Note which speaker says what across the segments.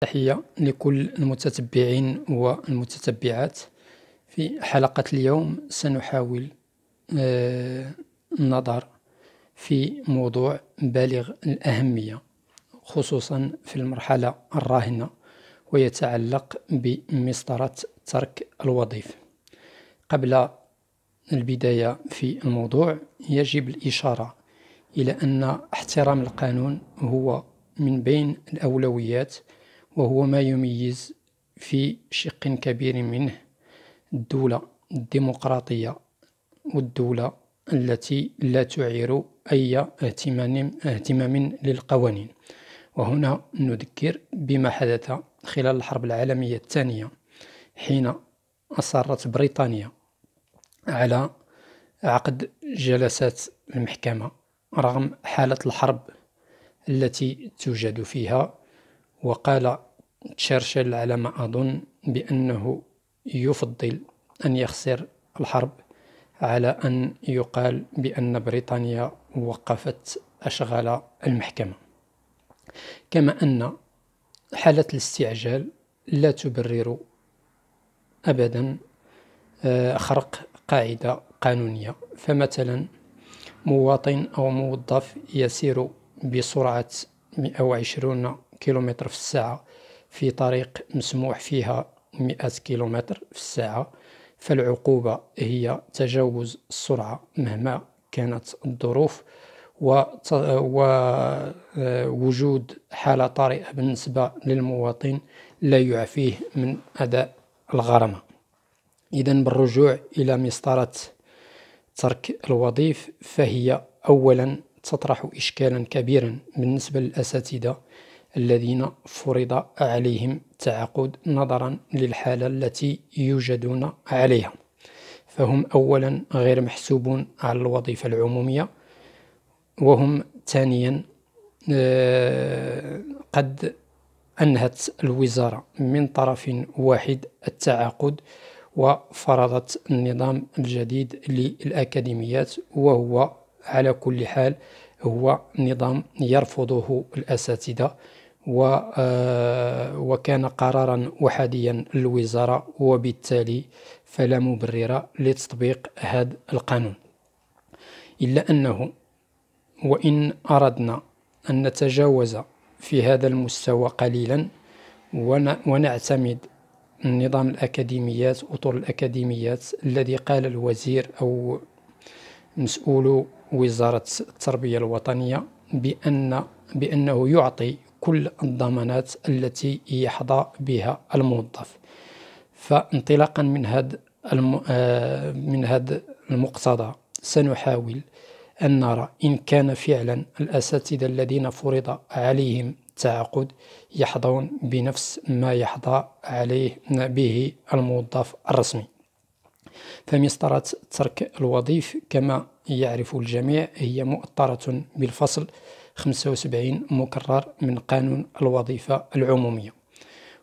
Speaker 1: تحية لكل المتتبعين والمتتبعات. في حلقة اليوم سنحاول النظر في موضوع بالغ الأهمية، خصوصا في المرحلة الراهنة، ويتعلق بمسطرة ترك الوظيفة. قبل البداية في الموضوع يجب الإشارة إلى أن احترام القانون هو من بين الأولويات، وهو ما يميز في شق كبير منه الدولة الديمقراطية والدولة التي لا تعير أي اهتمام للقوانين. وهنا نذكر بما حدث خلال الحرب العالمية الثانية، حين أصرت بريطانيا على عقد جلسات المحكمة رغم حالة الحرب التي توجد فيها. وقال تشرشل على ما أظن بأنه يفضل أن يخسر الحرب على أن يقال بأن بريطانيا وقفت أشغال المحكمة. كما أن حالة الاستعجال لا تبرر أبدا خرق قاعدة قانونية. فمثلا مواطن أو موظف يسير بسرعة 120 كيلومتر في الساعة في طريق مسموح فيها 100 كيلومتر في الساعة، فالعقوبة هي تجاوز السرعة مهما كانت الظروف، ووجود حالة طارئة بالنسبة للمواطن لا يعفيه من أداء الغرامة. إذن بالرجوع إلى مسطرة ترك الوظيف، فهي أولا تطرح إشكالا كبيرا بالنسبة للأساتذة الذين فرض عليهم التعاقد نظرا للحالة التي يوجدون عليها. فهم أولا غير محسوبون على الوظيفة العمومية، وهم ثانيا قد أنهت الوزارة من طرف واحد التعاقد وفرضت النظام الجديد للأكاديميات، وهو على كل حال هو نظام يرفضه الأساتذة، وكان قرارا أحاديا للوزارة، وبالتالي فلا مبرر لتطبيق هذا القانون. إلا أنه وإن أردنا أن نتجاوز في هذا المستوى قليلا ونعتمد نظام الأكاديميات، أطر الأكاديميات الذي قال الوزير أو مسؤول وزارة التربية الوطنية بأنه يعطي كل الضمانات التي يحظى بها الموظف. فانطلاقا من هذا المقتضى سنحاول أن نرى إن كان فعلا الأساتذة الذين فرض عليهم التعاقد يحظون بنفس ما يحظى عليه به الموظف الرسمي. فمسطرة ترك الوظيف كما يعرف الجميع هي مؤطرة بالفصل 75 مكرر من قانون الوظيفة العمومية،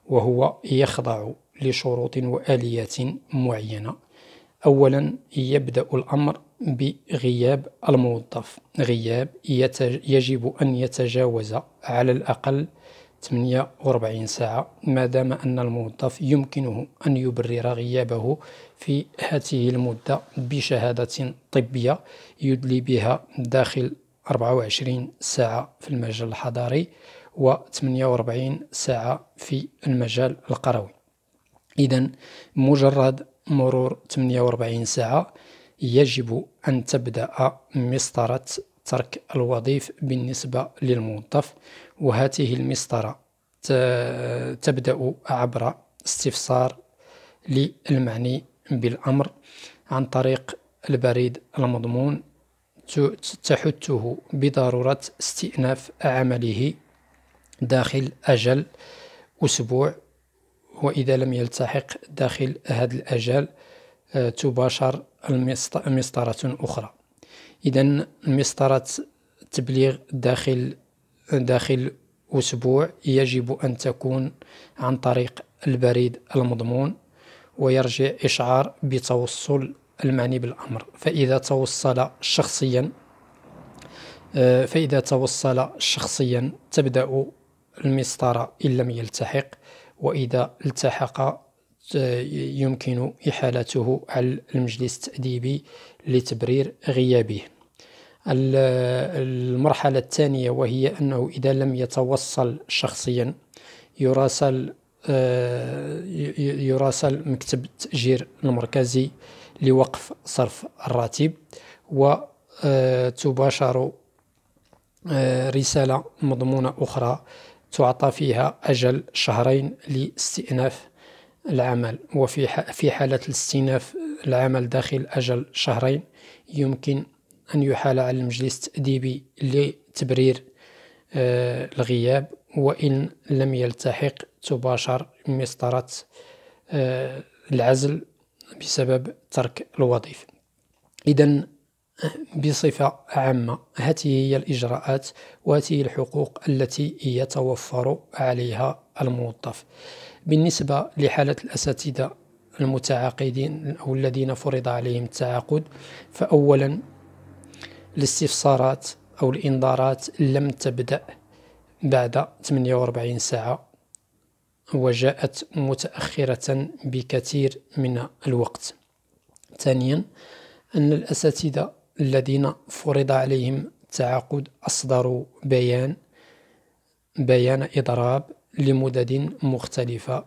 Speaker 1: وهو يخضع لشروط وآليات معينة. أولا يبدأ الأمر بغياب الموظف، غياب يجب أن يتجاوز على الأقل 48 ساعة، ما دام أن الموظف يمكنه أن يبرر غيابه في هذه المدة بشهادة طبية يدلي بها داخل 24 ساعة في المجال الحضاري و48 ساعة في المجال القروي. إذن مجرد مرور 48 ساعة يجب أن تبدأ مسطرة ترك الوظيف بالنسبة للموظف، وهذه المسطرة تبدأ عبر استفسار للمعني بالأمر عن طريق البريد المضمون تحثه بضرورة استئناف عمله داخل أجل أسبوع، وإذا لم يلتحق داخل هذا الأجل تباشر مسطرة أخرى. إذن مسطرة تبليغ داخل أسبوع يجب أن تكون عن طريق البريد المضمون، ويرجع إشعار بتوصل المعني بالأمر. فإذا توصل شخصيا تبدأ المسطرة إن لم يلتحق، وإذا التحق يمكن إحالته على المجلس التأديبي لتبرير غيابه. المرحلة الثانية وهي أنه إذا لم يتوصل شخصيا يراسل مكتب التأجير المركزي لوقف صرف الراتب، وتباشر رسالة مضمونة أخرى تعطى فيها أجل شهرين لاستئناف العمل. وفي حالة الاستئناف العمل داخل أجل شهرين يمكن أن يحال على المجلس التأديبي لتبرير الغياب، وإن لم يلتحق تباشر مسطرة العزل بسبب ترك الوظيفة. إذن بصفة عامة هذه هي الإجراءات وهذه الحقوق التي يتوفر عليها الموظف. بالنسبة لحالة الأساتذة المتعاقدين أو الذين فرض عليهم التعاقد، فأولا الاستفسارات أو الإنذارات لم تبدأ بعد 48 ساعة وجاءت متأخرة بكثير من الوقت. ثانيا أن الأساتذة الذين فرض عليهم التعاقد أصدروا بيان إضراب لمدد مختلفة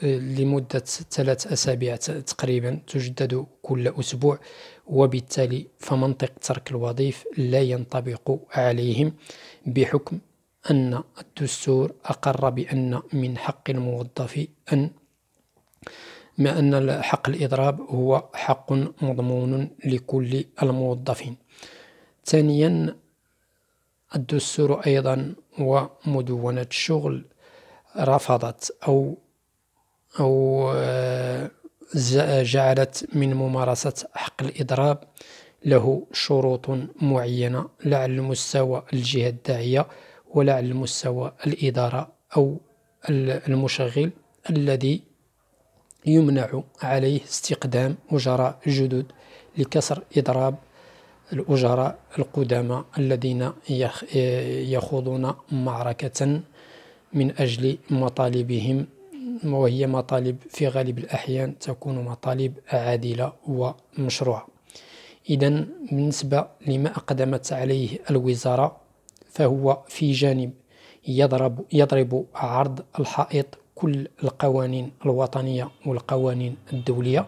Speaker 1: لمدة 3 أسابيع تقريبا، تجدد كل أسبوع، وبالتالي فمنطق ترك الوظيفة لا ينطبق عليهم، بحكم أن الدستور أقر بأن من حق الموظف أن حق الإضراب هو حق مضمون لكل الموظفين. ثانيا الدستور أيضا ومدونة الشغل رفضت أو جعلت من ممارسة حق الإضراب له شروط معينة، لا على المستوى الجهة الداعية ولا على المستوى الإدارة أو المشغل الذي يمنع عليه استقدام أجراء جدد لكسر إضراب الأجراء القدامى الذين يخوضون معركة من أجل مطالبهم، وهي مطالب في غالب الأحيان تكون مطالب عادلة ومشروعة. إذن بالنسبة لما أقدمت عليه الوزارة، فهو في جانب يضرب عرض الحائط كل القوانين الوطنية والقوانين الدولية،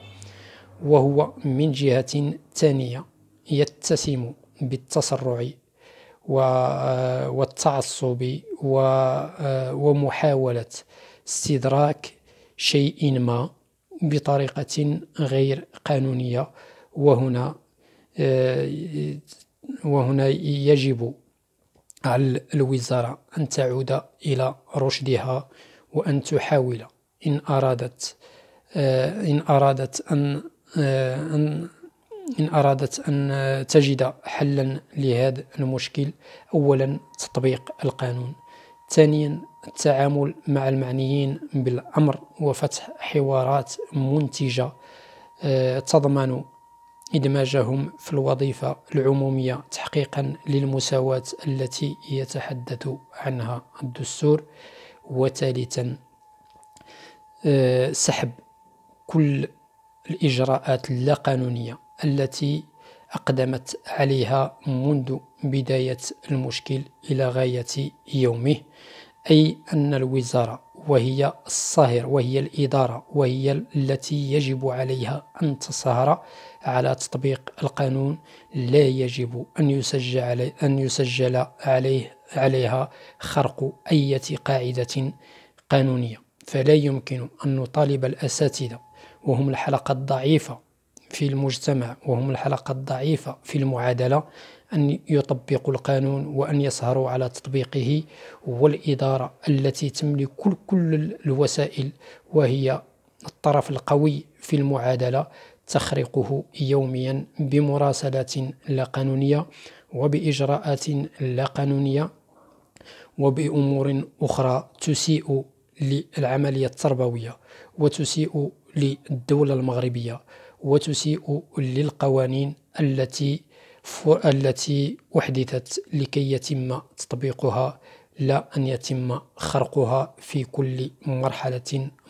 Speaker 1: وهو من جهة ثانية يتسم بالتسرع والتعصب ومحاولة استدراك شيء ما بطريقة غير قانونية. وهنا يجب على الوزارة أن تعود إلى رشدها، وأن تحاول إن أرادت أن تجد حلا لهذا المشكل. أولا تطبيق القانون، ثانيا التعامل مع المعنيين بالأمر وفتح حوارات منتجة تضمن إدماجهم في الوظيفة العمومية تحقيقا للمساواة التي يتحدث عنها الدستور. وثالثا سحب كل الإجراءات اللا قانونية التي أقدمت عليها منذ بداية المشكل إلى غاية يومه، أي أن الوزارة وهي الصاهر وهي الإدارة وهي التي يجب عليها أن تسهر على تطبيق القانون، لا يجب أن يسجل عليها خرق أي قاعدة قانونية. فلا يمكن أن نطالب الأساتذة وهم الحلقة الضعيفة في المجتمع وهم الحلقة الضعيفة في المعادلة أن يطبقوا القانون وأن يسهروا على تطبيقه، والإدارة التي تملك كل الوسائل وهي الطرف القوي في المعادلة تخرقه يوميا بمراسلات لا قانونية وبإجراءات لا قانونية وبأمور أخرى تسيء للعملية التربوية وتسيء للدولة المغربية وتسيء للقوانين التي أحدثت لكي يتم تطبيقها لا أن يتم خرقها في كل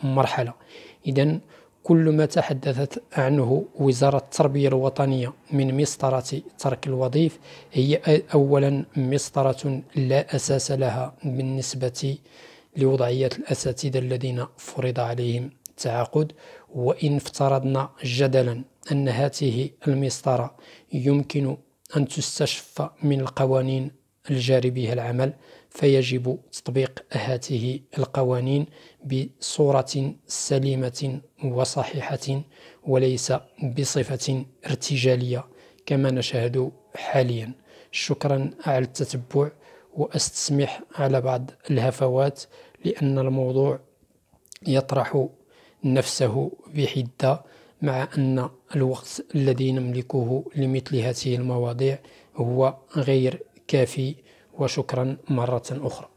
Speaker 1: مرحلة. إذن كل ما تحدثت عنه وزارة التربية الوطنية من مسطرة ترك الوظيف هي أولا مسطرة لا أساس لها بالنسبة لوضعية الأساتذة الذين فرض عليهم التعاقد. وإن افترضنا جدلا أن هذه المسطرة يمكن أن تستشف من القوانين الجاري بها العمل، فيجب تطبيق هذه القوانين بصورة سليمة وصحيحة، وليس بصفة ارتجالية كما نشاهد حاليا. شكرا على التتبع، وأستسمح على بعض الهفوات لأن الموضوع يطرح نفسه بحدة، مع أن الوقت الذي نملكه لمثل هذه المواضيع هو غير كافي. وشكرا مرة أخرى.